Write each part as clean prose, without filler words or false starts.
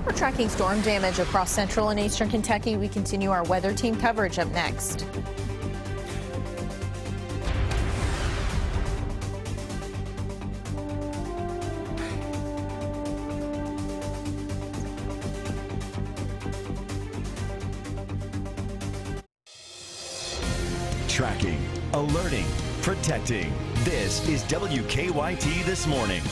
We're tracking storm damage across central and eastern Kentucky. We continue our weather team coverage up next. Tracking, alerting, protecting. This is WKYT This Morning.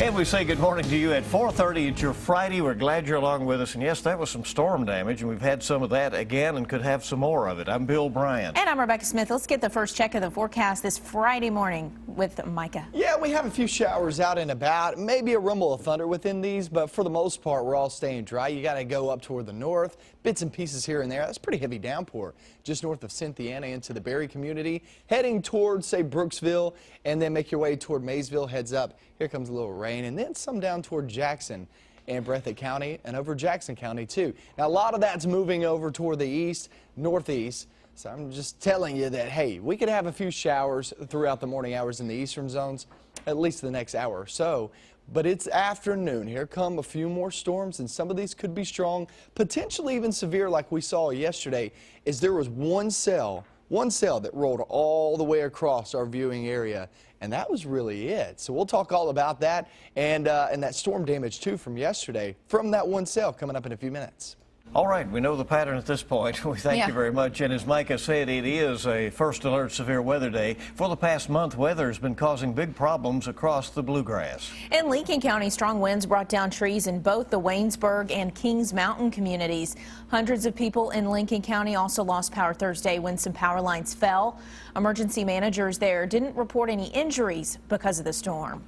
And we say good morning to you at 4:30. It's your Friday. We're glad you're along with us. And yes, that was some storm damage, and we've had some of that again and could have some more of it. I'm Bill Bryant. And I'm Rebecca Smith. Let's get the first check of the forecast this Friday morning with Micah. Yeah, we have a few showers out and about, maybe a rumble of thunder within these, but for the most part, we're all staying dry. You got to go up toward the north, bits and pieces here and there. That's pretty heavy downpour just north of Cynthiana into the Berry community, heading towards, say, Brooksville, and then make your way toward Maysville. Heads up, here comes a little rain, and then some down toward Jackson and Breathitt County and over Jackson County too. Now, a lot of that's moving over toward the east, northeast. So I'm just telling you that, hey, we could have a few showers throughout the morning hours in the eastern zones, at least the next hour or so. But it's afternoon. Here come a few more storms, and some of these could be strong, potentially even severe like we saw yesterday, as there was one cell that rolled all the way across our viewing area, and that was really it. So we'll talk all about that and that storm damage, too, from yesterday, from that one cell coming up in a few minutes. All right, we know the pattern at this point. We thank you very much. And as Micah said, it is a first alert severe weather day. For the past month, weather has been causing big problems across the bluegrass. In Lincoln County, strong winds brought down trees in both the Waynesburg and Kings Mountain communities. Hundreds of people in Lincoln County also lost power Thursday when some power lines fell. Emergency managers there didn't report any injuries because of the storm.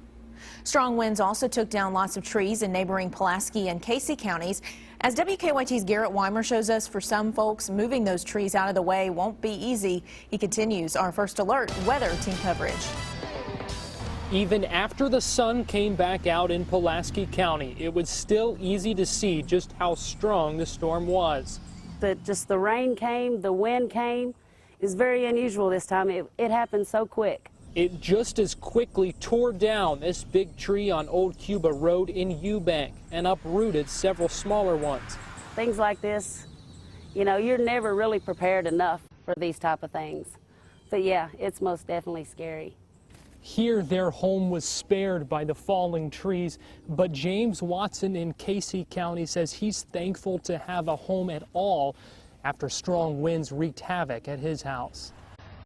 Strong winds also took down lots of trees in neighboring Pulaski and Casey counties. As WKYT's Garrett Weimer shows us, for some folks, moving those trees out of the way won't be easy. He continues our first alert weather team coverage. Even after the sun came back out in Pulaski County, it was still easy to see just how strong the storm was. Just the rain came, the wind came. It's very unusual this time. It happened so quick. It just as quickly tore down this big tree on Old Cuba Road in Eubank and uprooted several smaller ones. Things like this, you know, you're never really prepared enough for these type of things. But yeah, it's most definitely scary. Here, their home was spared by the falling trees, but James Watson in Casey County says he's thankful to have a home at all after strong winds wreaked havoc at his house.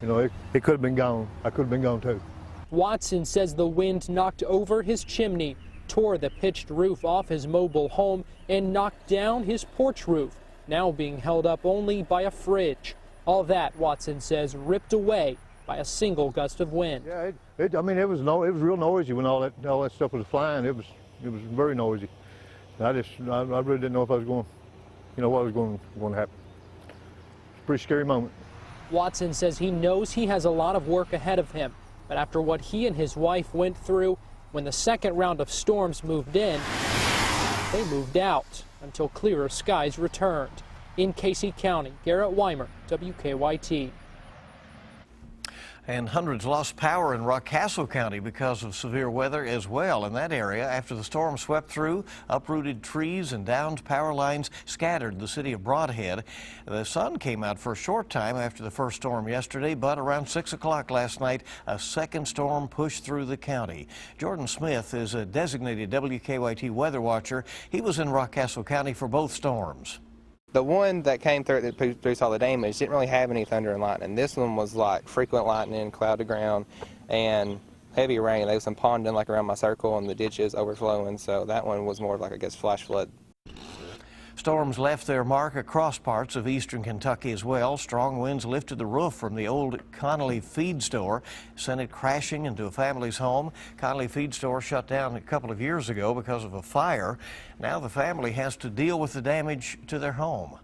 You know, it could have been gone. I could have been gone too. Watson says the wind knocked over his chimney, tore the pitched roof off his mobile home, and knocked down his porch roof, now being held up only by a fridge. All that, Watson says, ripped away by a single gust of wind. Yeah, I mean, it was real noisy when all that stuff was flying. It was very noisy. I really didn't know if I was going, you know, what was going to happen. It's a pretty scary moment. Watson says he knows he has a lot of work ahead of him, but after what he and his wife went through, when the second round of storms moved in, they moved out until clearer skies returned. In Casey County, Garrett Weimer, WKYT. And hundreds lost power in Rockcastle County because of severe weather as well in that area after the storm swept through, uprooted trees and downed power lines scattered the city of Brodhead. The sun came out for a short time after the first storm yesterday, but around 6 o'clock last night, a second storm pushed through the county. Jordan Smith is a designated WKYT weather watcher. He was in Rockcastle County for both storms. The one that came through that produced all the damage didn't really have any thunder and lightning. This one was like frequent lightning, cloud to ground, and heavy rain. There was some ponding like around my circle and the ditches overflowing, so that one was more like, I guess, flash flood. Storms left their mark across parts of eastern Kentucky as well. Strong winds lifted the roof from the old Connolly feed store, sent it crashing into a family's home. Connolly feed store shut down a couple of years ago because of a fire. Now the family has to deal with the damage to their home.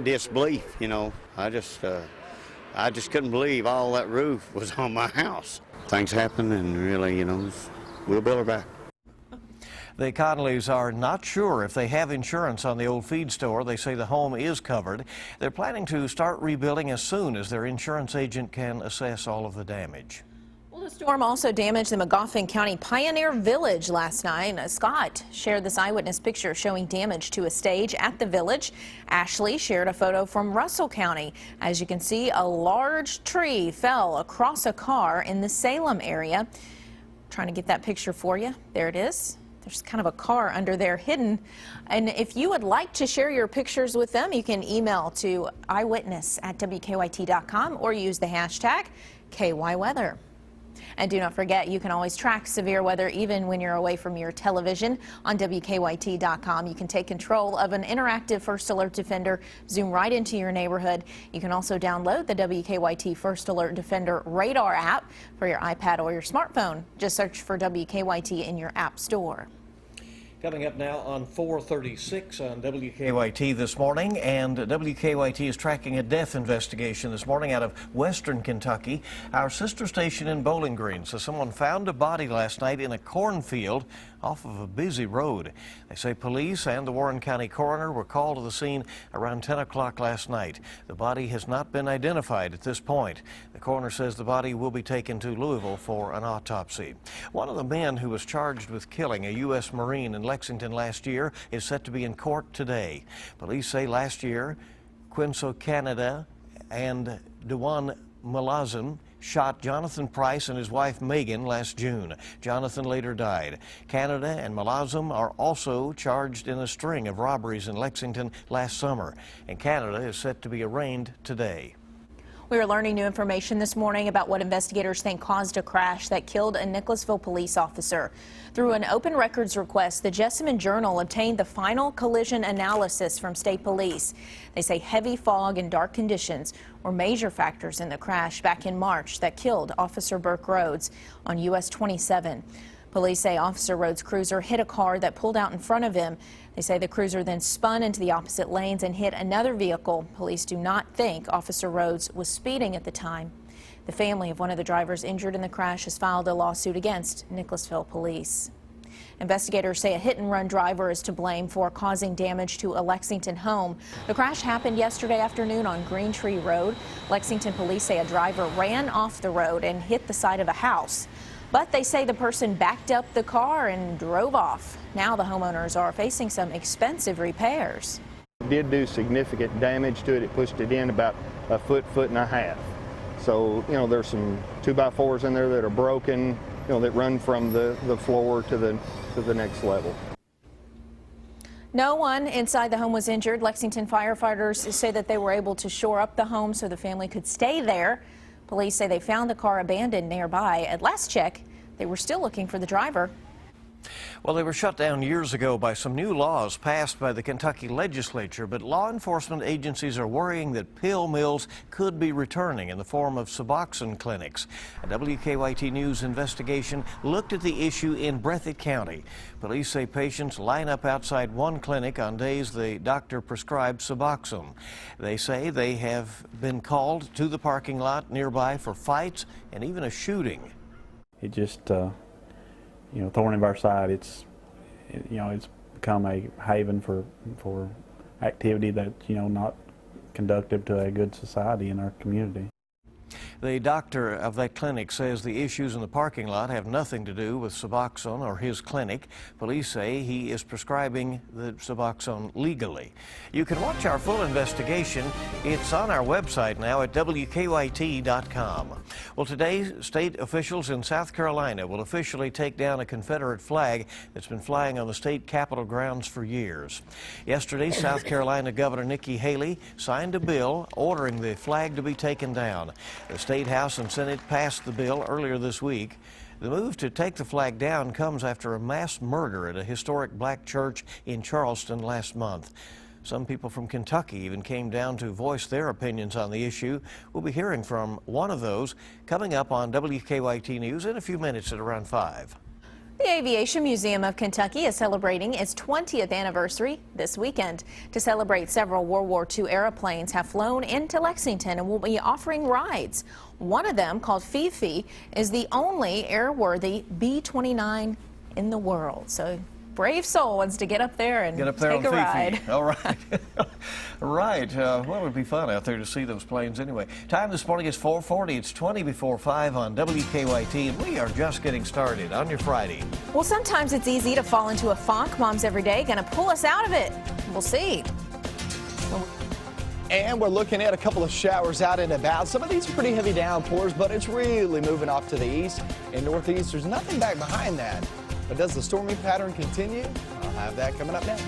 Disbelief, you know. I just couldn't believe all that roof was on my house. Things happen, and really, you know, we'll build her back. The Connollys are not sure if they have insurance on the old feed store. They say the home is covered. They're planning to start rebuilding as soon as their insurance agent can assess all of the damage. Well, The storm also damaged the Magoffin County Pioneer Village last night. Scott shared this eyewitness picture showing damage to a stage at the village. Ashley shared a photo from Russell County. As you can see, a large tree fell across a car in the Salem area. Trying to get that picture for you. There it is. There's kind of a car under there hidden. And if you would like to share your pictures with them, you can email to eyewitness@WKYT.com or use the hashtag KYWeather. And do not forget, you can always track severe weather even when you're away from your television. On WKYT.com, you can take control of an interactive First Alert Defender, zoom right into your neighborhood. You can also download the WKYT First Alert Defender Radar app for your iPad or your smartphone. Just search for WKYT in your app store. Coming up now on 4:36 on WKYT this morning, and WKYT is tracking a death investigation this morning out of western Kentucky, our sister station in Bowling Green. So someone found a body last night in a cornfield off of a busy road. They say police and the Warren County coroner were called to the scene around 10 o'clock last night. The body has not been identified at this point. The coroner says the body will be taken to Louisville for an autopsy. One of the men who was charged with killing a U.S. Marine in Lexington last year is set to be in court today. Police say last year, Quinso Canada and Dewan Malazan shot Jonathan Price and his wife Megan last June. Jonathan later died. Canada and Malazan are also charged in a string of robberies in Lexington last summer, and Canada is set to be arraigned today. We are learning new information this morning about what investigators think caused a crash that killed a Nicholasville police officer. Through an open records request, the Jessamine Journal obtained the final collision analysis from state police. They say heavy fog and dark conditions were major factors in the crash back in March that killed Officer Burke Rhodes on US 27. Police say Officer Rhodes' cruiser hit a car that pulled out in front of him. They say the cruiser then spun into the opposite lanes and hit another vehicle. Police do not think Officer Rhodes was speeding at the time. The family of one of the drivers injured in the crash has filed a lawsuit against Nicholasville police. Investigators say a hit-and-run driver is to blame for causing damage to a Lexington home. The crash happened yesterday afternoon on Green Tree Road. Lexington police say a driver ran off the road and hit the side of a house. But they say the person backed up the car and drove off. Now the homeowners are facing some expensive repairs. It did do significant damage to it. It pushed it in about a foot and a half. So, there's some 2x4s in there that are broken, that run from the floor to the next level. No one inside the home was injured. Lexington firefighters say that they were able to shore up the home so the family could stay there. Police say they found the car abandoned nearby. At last check, they were still looking for the driver. Well, they were shut down years ago by some new laws passed by the Kentucky legislature, but law enforcement agencies are worrying that pill mills could be returning in the form of Suboxone clinics. A WKYT News investigation looked at the issue in Breathitt County. Police say patients line up outside one clinic on days the doctor prescribed Suboxone. They say they have been called to the parking lot nearby for fights and even a shooting. It just thorn in our side. It's become a haven for activity that's not conducive to a good society in our community. The doctor of that clinic says the issues in the parking lot have nothing to do with Suboxone or his clinic. Police say he is prescribing the Suboxone legally. You can watch our full investigation. It's on our website now at WKYT.com. Well, today, state officials in South Carolina will officially take down a Confederate flag that's been flying on the state capitol grounds for years. Yesterday, South Carolina Governor Nikki Haley signed a bill ordering the flag to be taken down. The State House and Senate passed the bill earlier this week. The move to take the flag down comes after a mass murder at a historic black church in Charleston last month. Some people from Kentucky even came down to voice their opinions on the issue. We'll be hearing from one of those coming up on WKYT News in a few minutes at around 5. The Aviation Museum of Kentucky is celebrating its 20th anniversary this weekend. To celebrate, several World War II airplanes have flown into Lexington and will be offering rides. One of them, called Fifi, is the only airworthy B-29 in the world. So brave soul wants to get up there and Get up there take on a ride. Fifi. All right. Right. Well, it would be fun out there to see those planes anyway. Time this morning is 4:40. It's 20 before 5 on WKYT, and we are just getting started on your Friday. Well, sometimes it's easy to fall into a funk. Moms Every Day going to pull us out of it. We'll see. And we're looking at a couple of showers out and about. Some of these are pretty heavy downpours, but it's really moving off to the east and northeast. There's nothing back behind that. But does the stormy pattern continue? I'll have that coming up next.